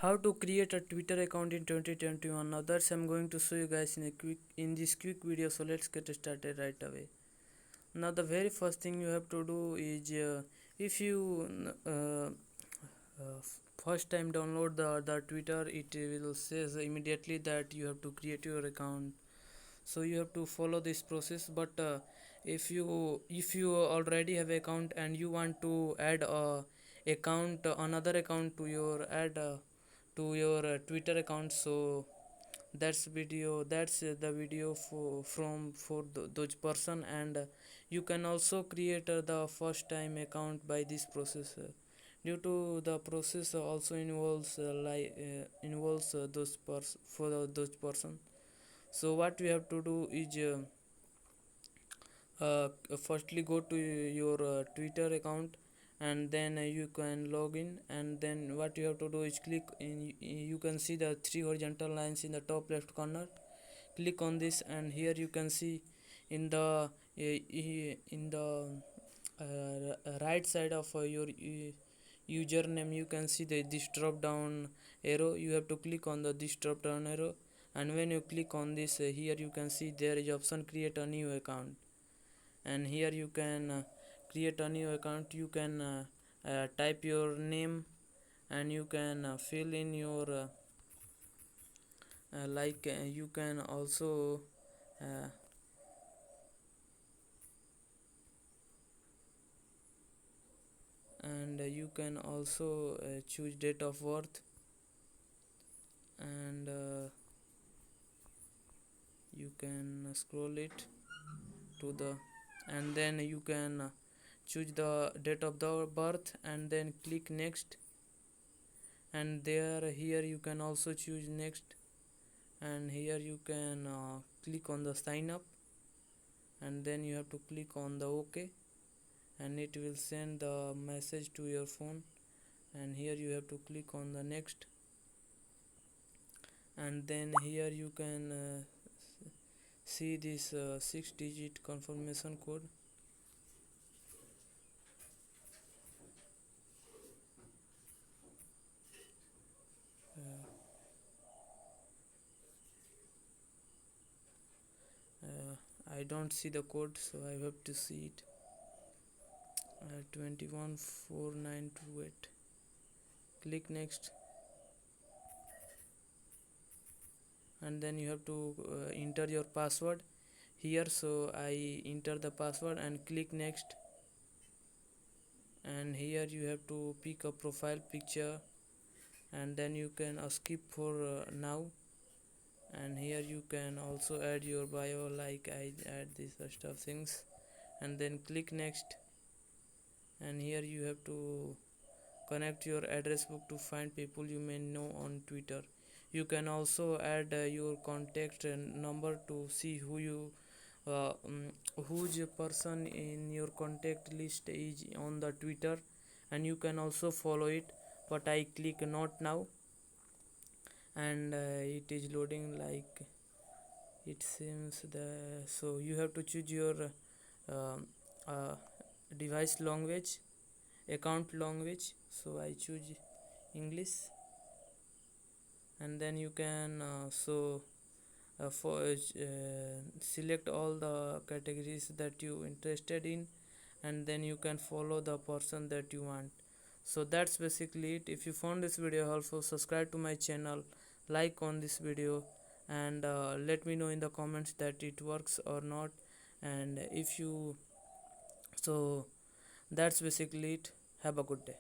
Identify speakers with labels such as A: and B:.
A: How to create a Twitter account in 2021. Now that's I'm going to show you guys in this quick video. So let's get started right away. Now the very first thing you have to do is if you first time download the Twitter, it will says immediately that you have to create your account. So you have to follow this process. But if you already have account and you want to add another account to your Twitter account, so that's the video for those person. And you can also create the first time account by this process, due to the process also involves those person. So what we have to do is firstly go to your Twitter account, and then you can log in. And then what you have to do is click in, you can see the three horizontal lines in the top left corner. Click on this, and here you can see in the right side of your username, you can see this drop down arrow. You have to click on this drop down arrow, and when you click on this, here you can see there is option create a new account. And here you can create a new account. You can type your name, and you can fill in your you can also uh, you can also choose date of birth. And you can scroll it to the, and then you can choose the date of the birth, and then click next. And here you can also choose next, and here you can click on the sign up, and then you have to click on the OK, and it will send the message to your phone. And here you have to click on the next, and then here you can see this 6-digit confirmation code. I don't see the code, so I have to see it. 214928. Click next, and then you have to enter your password here. So I enter the password and click next. And here you have to pick a profile picture, and then you can skip for now. And here you can also add your bio, like I add this stuff things, and then click next. And here you have to connect your address book to find people you may know on Twitter. You can also add your contact number to see uh, um, whose person in your contact list is on the Twitter, and you can also follow it. But I click not now, and it is loading. Like it seems so you have to choose your uh, uh, device language, account language. So I choose English, and then you can select all the categories that you interested in, and then you can follow the person that you want. So that's basically it. If you found this video helpful, subscribe to my channel, like on this video, and let me know in the comments that it works or not. And if you so that's basically it. Have a good day.